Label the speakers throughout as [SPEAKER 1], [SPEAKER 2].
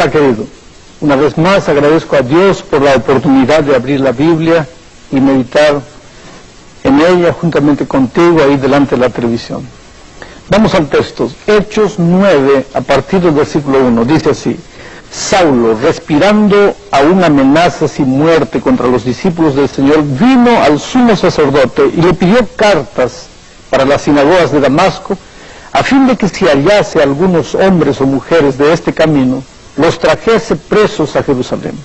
[SPEAKER 1] Hola, querido. Una vez más agradezco a Dios por la oportunidad de abrir la Biblia y meditar en ella juntamente contigo ahí delante de la televisión. Vamos al texto. Hechos 9, a partir del versículo 1. Dice así: Saulo, respirando aún amenazas y muerte contra los discípulos del Señor, vino al sumo sacerdote y le pidió cartas para las sinagogas de Damasco, a fin de que si hallase algunos hombres o mujeres de este camino, los trajese presos a Jerusalén.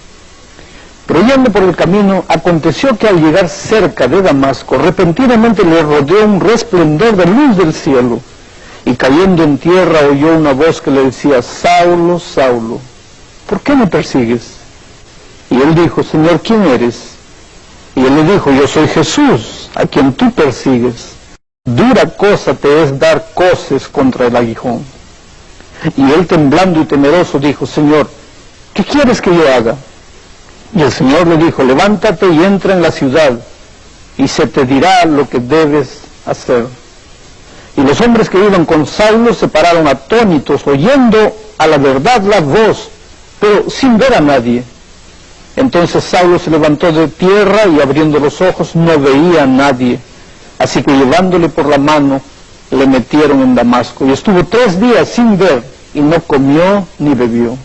[SPEAKER 1] Pero yendo por el camino, aconteció que al llegar cerca de Damasco, repentinamente le rodeó un resplendor de luz del cielo, y cayendo en tierra oyó una voz que le decía: Saulo, Saulo, ¿por qué me persigues? Y él dijo: Señor, ¿quién eres? Y él le dijo: yo soy Jesús, a quien tú persigues. Dura cosa te es dar coces contra el aguijón. Y él, temblando y temeroso, dijo: Señor, ¿qué quieres que yo haga? Y el Señor le dijo: levántate y entra en la ciudad, y se te dirá lo que debes hacer. Y los hombres que iban con Saulo se pararon atónitos, oyendo a la verdad la voz, pero sin ver a nadie. Entonces Saulo se levantó de tierra y abriendo los ojos no veía a nadie. Así que llevándole por la mano, le metieron en Damasco. Y estuvo 3 días sin ver, y no comió ni bebió.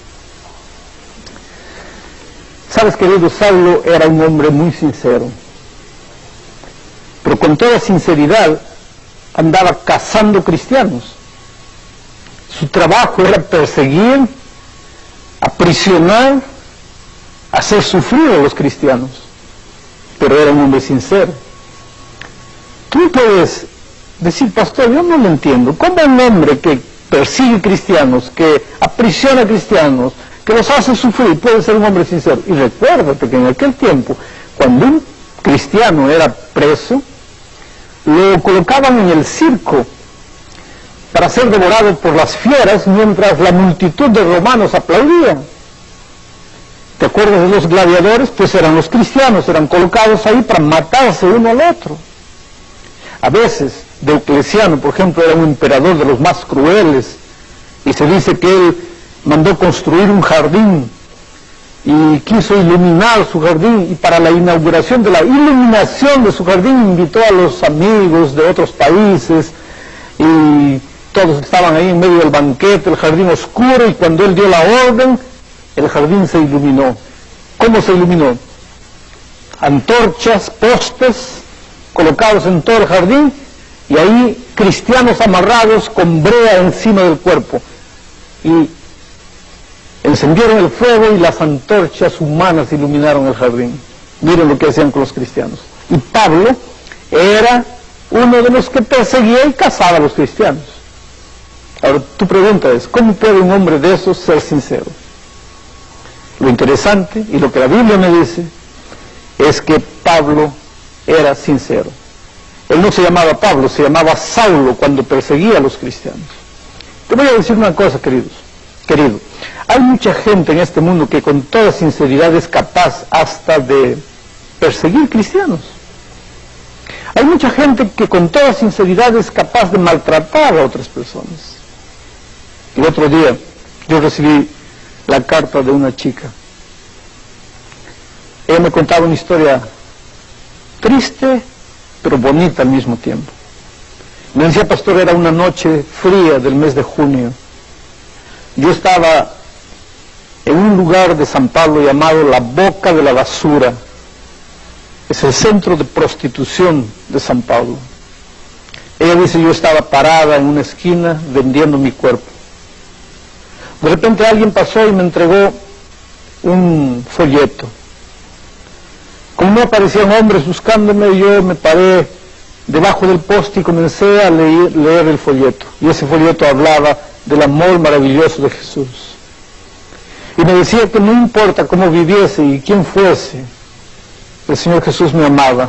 [SPEAKER 1] Sabes, querido, Saulo era un hombre muy sincero. Pero con toda sinceridad andaba cazando cristianos. Su trabajo era perseguir, aprisionar, hacer sufrir a los cristianos. Pero era un hombre sincero. Tú puedes decir: pastor, yo no lo entiendo. ¿Cómo un hombre que persigue cristianos, que aprisiona cristianos, que los hace sufrir, puede ser un hombre sincero? Y recuérdate que en aquel tiempo, cuando un cristiano era preso, lo colocaban en el circo para ser devorado por las fieras, mientras la multitud de romanos aplaudía. ¿Te acuerdas de los gladiadores? Pues eran los cristianos, eran colocados ahí para matarse uno al otro. A veces, Diocleciano, por ejemplo, era un emperador de los más crueles, y se dice que él mandó construir un jardín y quiso iluminar su jardín, y para la inauguración de la iluminación de su jardín invitó a los amigos de otros países, y todos estaban ahí en medio del banquete, el jardín oscuro, y cuando él dio la orden, el jardín se iluminó. ¿Cómo se iluminó? Antorchas, postes colocados en todo el jardín, y ahí cristianos amarrados con brea encima del cuerpo, y encendieron el fuego y las antorchas humanas iluminaron el jardín. Miren lo que hacían con los cristianos. Y Pablo era uno de los que perseguía y cazaba a los cristianos. Ahora, tu pregunta es: ¿cómo puede un hombre de esos ser sincero? Lo interesante, y lo que la Biblia me dice, es que Pablo era sincero. Él no se llamaba Pablo, se llamaba Saulo cuando perseguía a los cristianos. Te voy a decir una cosa, querido. Hay mucha gente en este mundo que con toda sinceridad es capaz hasta de perseguir cristianos. Hay mucha gente que con toda sinceridad es capaz de maltratar a otras personas. El otro día yo recibí la carta de una chica. Ella me contaba una historia triste, pero bonita al mismo tiempo. Me decía: pastor, era una noche fría del mes de junio. Yo estaba en un lugar de San Pablo llamado la Boca de la Basura. Es el centro de prostitución de San Pablo. Ella dice: yo estaba parada en una esquina vendiendo mi cuerpo. De repente alguien pasó y me entregó un folleto. Como no aparecían hombres buscándome, yo me paré debajo del poste y comencé a leer el folleto. Y ese folleto hablaba del amor maravilloso de Jesús. Y me decía que no importa cómo viviese y quién fuese, el Señor Jesús me amaba.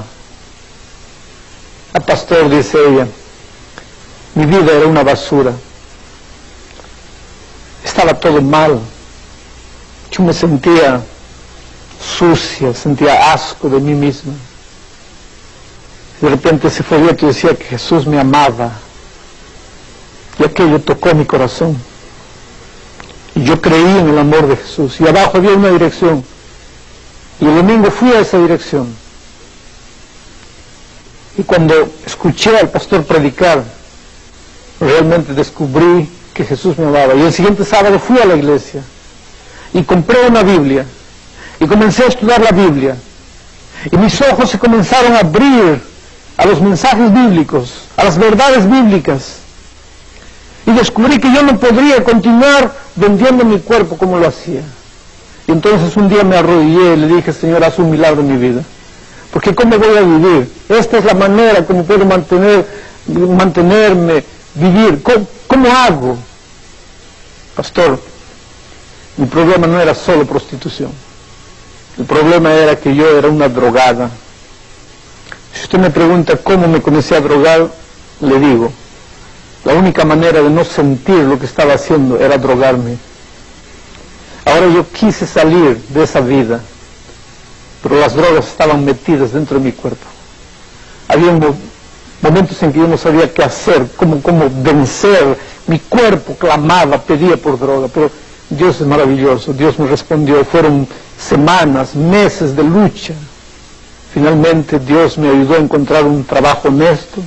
[SPEAKER 1] Pastor, dice ella, mi vida era una basura. Estaba todo mal. Yo me sentía sucia, sentía asco de mí misma. De repente ese folleto decía que Jesús me amaba, y aquello tocó mi corazón. Y yo creí en el amor de Jesús. Y abajo había una dirección. Y el domingo fui a esa dirección. Y cuando escuché al pastor predicar, realmente descubrí que Jesús me amaba. Y el siguiente sábado fui a la iglesia y compré una Biblia y comencé a estudiar la Biblia. Y mis ojos se comenzaron a abrir a los mensajes bíblicos, a las verdades bíblicas. Y descubrí que yo no podría continuar vendiendo mi cuerpo como lo hacía. Y entonces un día me arrodillé y le dije: Señor, haz un milagro en mi vida. Porque ¿cómo voy a vivir? Esta es la manera como puedo mantenerme, vivir. ¿Cómo hago? Pastor, mi problema no era solo prostitución. El problema era que yo era una drogada. Si usted me pregunta cómo me comencé a drogar, le digo, la única manera de no sentir lo que estaba haciendo era drogarme. Ahora yo quise salir de esa vida, pero las drogas estaban metidas dentro de mi cuerpo. Había momentos en que yo no sabía qué hacer, cómo vencer. Mi cuerpo clamaba, pedía por droga, pero Dios es maravilloso. Dios me respondió. Fueron semanas, meses de lucha. Finalmente Dios me ayudó a encontrar un trabajo honesto.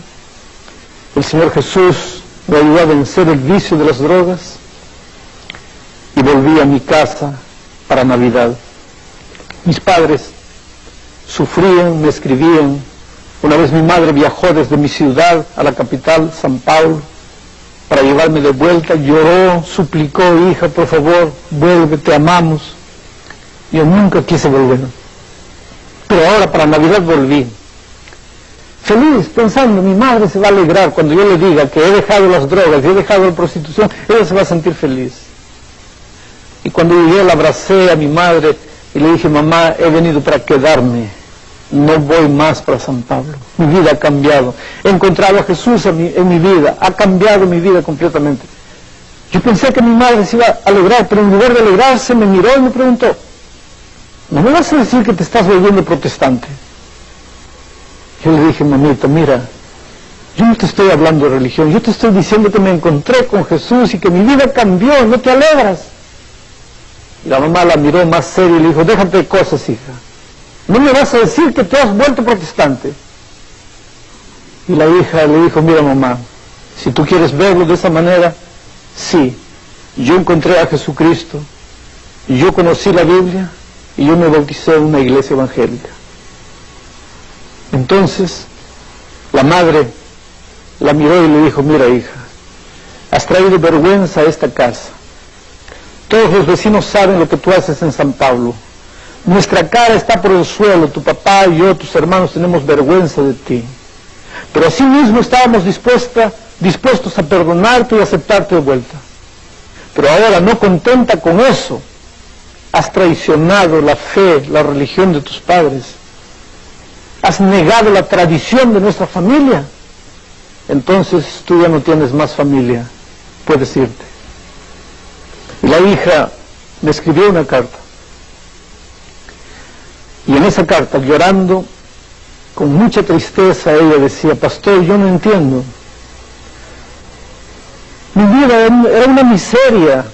[SPEAKER 1] El Señor Jesús me ayudó a vencer el vicio de las drogas. Y volví a mi casa para Navidad. Mis padres sufrían, me escribían. Una vez mi madre viajó desde mi ciudad a la capital, San Paulo, para llevarme de vuelta. Lloró, suplicó: hija, por favor, vuelve, te amamos. Yo nunca quise volver, pero ahora para Navidad volví, feliz, pensando: mi madre se va a alegrar cuando yo le diga que he dejado las drogas y he dejado la prostitución. Ella se va a sentir feliz. Y cuando llegué, la abracé a mi madre y le dije: mamá, he venido para quedarme. No voy más para San Pablo. Mi vida ha cambiado. He encontrado a Jesús en mi vida. Ha cambiado mi vida completamente. Yo pensé que mi madre se iba a alegrar, pero en lugar de alegrarse me miró y me preguntó: ¿no me vas a decir que te estás volviendo protestante? Yo le dije: mamita, mira, yo no te estoy hablando de religión. Yo te estoy diciendo que me encontré con Jesús y que mi vida cambió. ¿No te alegras? Y la mamá la miró más seria y le dijo: déjate de cosas, hija. ¿No me vas a decir que te has vuelto protestante? Y la hija le dijo: mira, mamá, si tú quieres verlo de esa manera, sí, yo encontré a Jesucristo, yo conocí la Biblia y yo me bauticé en una iglesia evangélica. Entonces la madre la miró y le dijo: mira, hija, has traído vergüenza a esta casa. Todos los vecinos saben lo que tú haces en San Pablo. Nuestra cara está por el suelo. Tu papá y yo, tus hermanos, tenemos vergüenza de ti. Pero así mismo estábamos dispuestos a perdonarte y aceptarte de vuelta. Pero ahora, no contenta con eso, has traicionado la fe, la religión de tus padres. Has negado la tradición de nuestra familia. Entonces tú ya no tienes más familia. Puedes irte. Y la hija me escribió una carta. Y en esa carta, llorando, con mucha tristeza, ella decía: pastor, yo no entiendo. Mi vida era una miseria.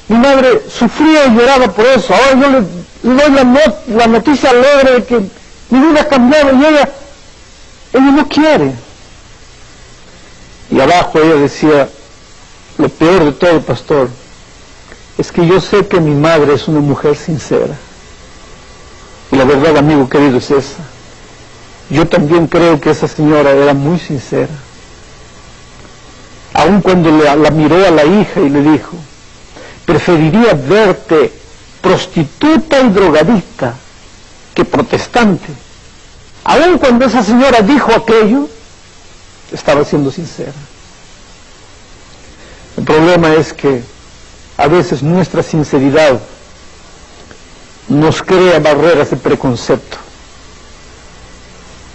[SPEAKER 1] Mi madre sufría y lloraba por eso. Ahora yo le doy la noticia alegre de que mi vida ha cambiado y ella no quiere. Y abajo ella decía: lo peor de todo, pastor, es que yo sé que mi madre es una mujer sincera. Y la verdad, amigo querido, es esa. Yo también creo que esa señora era muy sincera. Aun cuando la miró a la hija y le dijo: preferiría verte prostituta y drogadicta que protestante. Aun cuando esa señora dijo aquello, estaba siendo sincera. El problema es que a veces nuestra sinceridad nos crea barreras de preconcepto.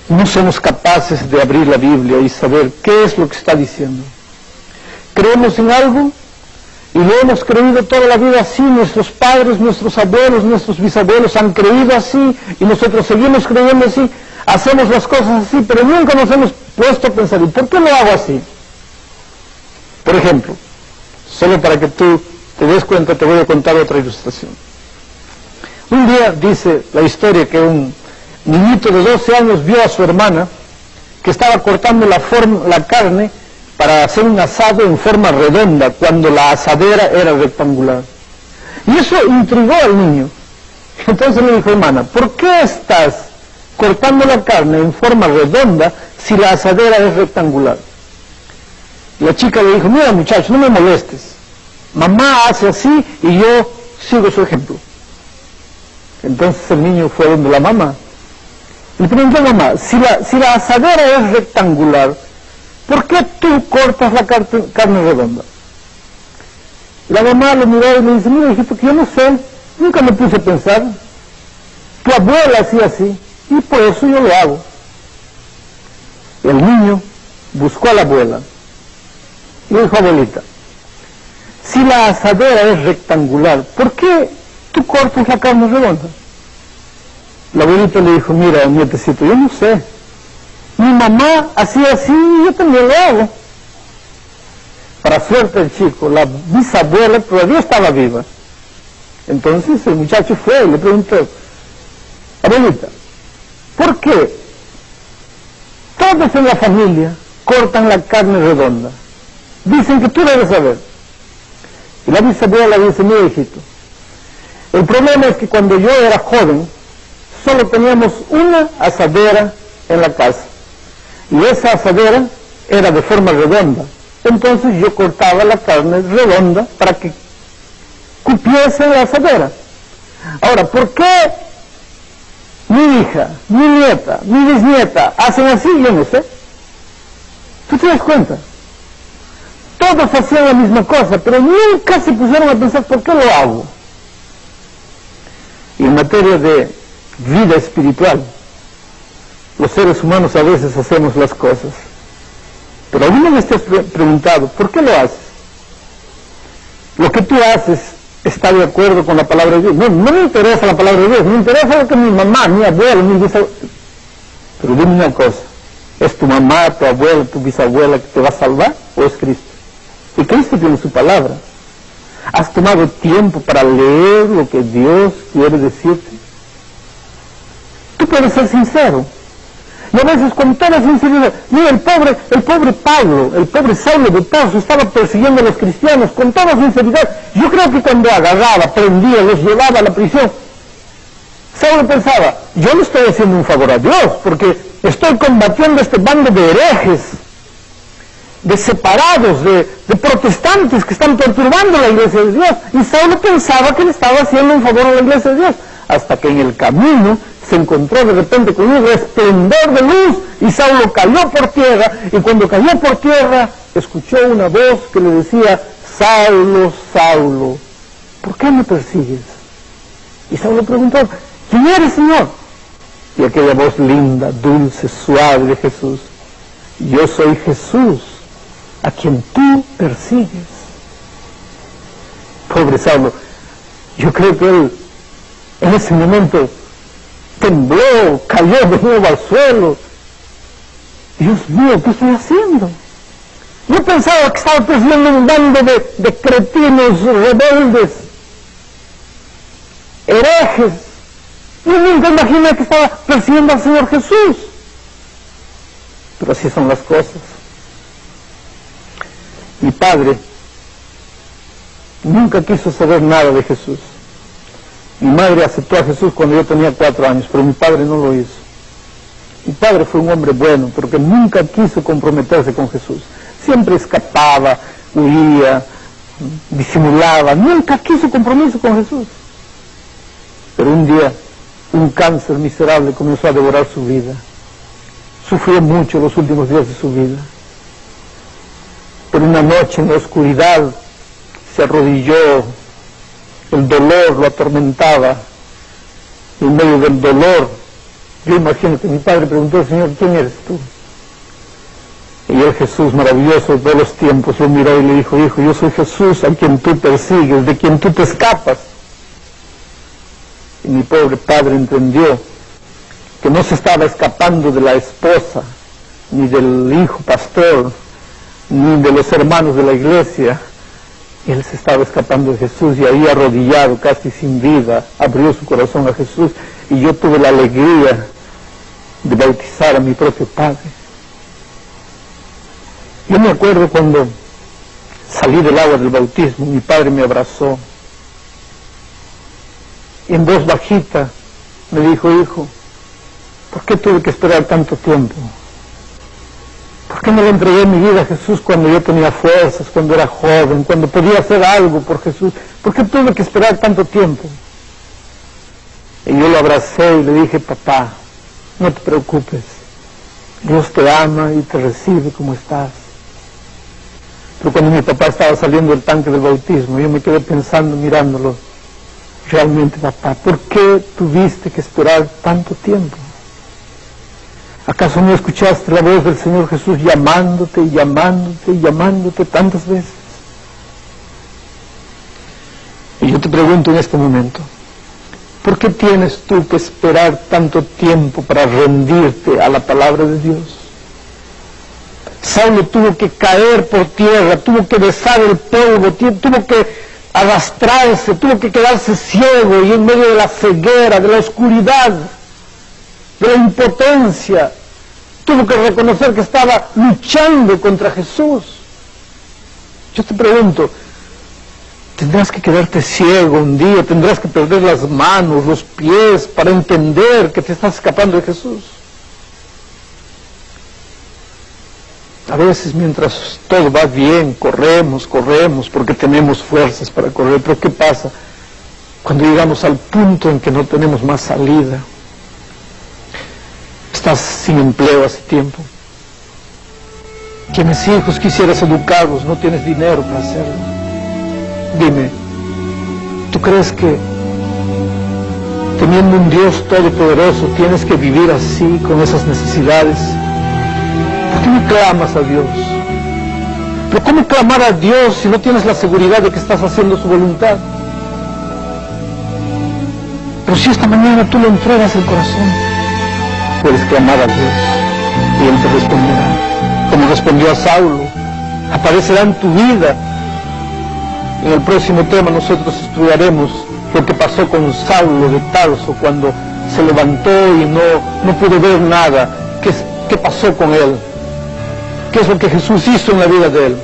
[SPEAKER 1] No somos capaces de abrir la Biblia y saber qué es lo que está diciendo. Creemos en algo y lo hemos creído toda la vida así. Nuestros padres, nuestros abuelos, nuestros bisabuelos han creído así y nosotros seguimos creyendo así. Hacemos las cosas así, pero nunca nos hemos puesto a pensar: ¿y por qué lo hago así? Por ejemplo, solo para que tú te des cuenta, te voy a contar otra ilustración. Un día dice la historia que un niñito de 12 años vio a su hermana que estaba cortando la carne para hacer un asado en forma redonda cuando la asadera era rectangular. Y eso intrigó al niño. Entonces le dijo, hermana, ¿por qué estás cortando la carne en forma redonda si la asadera es rectangular? Y la chica le dijo, mira muchacho, no me molestes. Mamá hace así y yo sigo su ejemplo. Entonces el niño fue donde la mamá. Le preguntó a mamá, si la asadera es rectangular, ¿por qué tú cortas la carne redonda? La mamá lo miró y le dice, mira hijito, que yo no sé, nunca me puse a pensar. Tu abuela hacía así y por eso yo lo hago. El niño buscó a la abuela y le dijo, abuelita, si la asadera es rectangular, ¿por qué tú cortas la carne redonda? La abuelita le dijo, mira, nietecito, yo no sé. Mi mamá hacía así y yo también lo hago. Para suerte el chico, la bisabuela todavía estaba viva. Entonces el muchacho fue y le preguntó, abuelita, ¿por qué todos en la familia cortan la carne redonda? Dicen que tú debes saber. Y la bisabuela dice, mira hijito, el problema es que cuando yo era joven, solo teníamos una asadera en la casa. Y esa asadera era de forma redonda. Entonces yo cortaba la carne redonda para que cupiese la asadera. Ahora, ¿por qué mi hija, mi nieta, mi bisnieta hacen así? Yo no sé. ¿Tú te das cuenta? Todos hacían la misma cosa, pero nunca se pusieron a pensar, ¿por qué lo hago? Y en materia de vida espiritual, los seres humanos a veces hacemos las cosas. Pero alguna vez te has preguntado, ¿por qué lo haces? Lo que tú haces está de acuerdo con la palabra de Dios. No me interesa la palabra de Dios, me interesa lo que mi mamá, mi abuelo, mi bisabuela. Pero dime una cosa, ¿es tu mamá, tu abuela, tu bisabuela que te va a salvar o es Cristo? Y Cristo tiene su palabra. ¿Has tomado tiempo para leer lo que Dios quiere decirte? Tú puedes ser sincero. Y a veces con toda sinceridad, mira, el pobre Pablo, el pobre Saulo de Tarso estaba persiguiendo a los cristianos con toda sinceridad. Yo creo que cuando agarraba, prendía, los llevaba a la prisión, Saulo pensaba, yo le estoy haciendo un favor a Dios, porque estoy combatiendo este bando de herejes, de separados, de protestantes que están perturbando la iglesia de Dios. Y Saulo pensaba que le estaba haciendo un favor a la iglesia de Dios, hasta que en el camino se encontró de repente con un resplendor de luz y Saulo cayó por tierra, y cuando cayó por tierra escuchó una voz que le decía, Saulo, Saulo, ¿por qué me persigues? Y Saulo preguntó, ¿quién eres, Señor? Y aquella voz linda, dulce, suave de Jesús, yo soy Jesús, a quien tú persigues. Pobre Saulo, yo creo que él en ese momento tembló, cayó de nuevo al suelo. Dios mío, ¿qué estoy haciendo? Yo pensaba que estaba persiguiendo un bando de cretinos rebeldes, herejes. Yo nunca imaginé que estaba persiguiendo al Señor Jesús. Pero así son las cosas. Mi padre nunca quiso saber nada de Jesús. Mi madre aceptó a Jesús cuando yo tenía 4 años, pero mi padre no lo hizo. Mi padre fue un hombre bueno, pero que nunca quiso comprometerse con Jesús. Siempre escapaba, huía, disimulaba, nunca quiso compromiso con Jesús. Pero un día, un cáncer miserable comenzó a devorar su vida. Sufrió mucho los últimos días de su vida. Pero una noche en la oscuridad se arrodilló, el dolor lo atormentaba. En medio del dolor, yo imagino que mi padre preguntó al Señor, ¿quién eres tú? Y el Jesús maravilloso de los tiempos lo miró y le dijo, hijo, yo soy Jesús a quien tú persigues, de quien tú te escapas. Y mi pobre padre entendió que no se estaba escapando de la esposa, ni del hijo pastor, ni de los hermanos de la iglesia, Él se estaba escapando de Jesús y ahí arrodillado, casi sin vida, abrió su corazón a Jesús y yo tuve la alegría de bautizar a mi propio padre. Yo me acuerdo cuando salí del agua del bautismo, mi padre me abrazó y en voz bajita me dijo: hijo, ¿por qué tuve que esperar tanto tiempo? ¿Por qué no le entregué mi vida a Jesús cuando yo tenía fuerzas, cuando era joven, cuando podía hacer algo por Jesús? ¿Por qué tuve que esperar tanto tiempo? Y yo lo abracé y le dije: papá, no te preocupes, Dios te ama y te recibe como estás. Pero cuando mi papá estaba saliendo del tanque del bautismo, yo me quedé pensando, mirándolo: realmente, papá, ¿por qué tuviste que esperar tanto tiempo? ¿Acaso no escuchaste la voz del Señor Jesús llamándote y llamándote y llamándote tantas veces? Y yo te pregunto en este momento, ¿por qué tienes tú que esperar tanto tiempo para rendirte a la palabra de Dios? Saulo tuvo que caer por tierra, tuvo que besar el polvo, tuvo que arrastrarse, tuvo que quedarse ciego y en medio de la ceguera, de la oscuridad, de la impotencia, tuvo que reconocer que estaba luchando contra Jesús. Yo te pregunto, tendrás que quedarte ciego un día, tendrás que perder las manos, los pies para entender que te estás escapando de Jesús. A veces mientras todo va bien, corremos porque tenemos fuerzas para correr, pero ¿qué pasa cuando llegamos al punto en que no tenemos más salida? Estás sin empleo hace tiempo. Tienes hijos, quisieras educarlos, no tienes dinero para hacerlo. Dime, ¿tú crees que teniendo un Dios todopoderoso tienes que vivir así, con esas necesidades? ¿Por qué no clamas a Dios? ¿Pero cómo clamar a Dios si no tienes la seguridad de que estás haciendo su voluntad? Pero si esta mañana tú le entregas el corazón, puedes clamar a Dios y Él te responderá, como respondió a Saulo. Aparecerá en tu vida. En el próximo tema nosotros estudiaremos lo que pasó con Saulo de Tarso cuando se levantó y no pudo ver nada. ¿Qué pasó con él? ¿Qué es lo que Jesús hizo en la vida de él?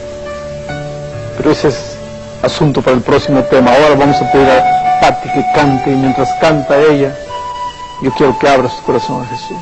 [SPEAKER 1] Pero ese es asunto para el próximo tema. Ahora vamos a pedir a Pati que cante, y mientras canta ella, yo quiero que abra su corazón a Jesús.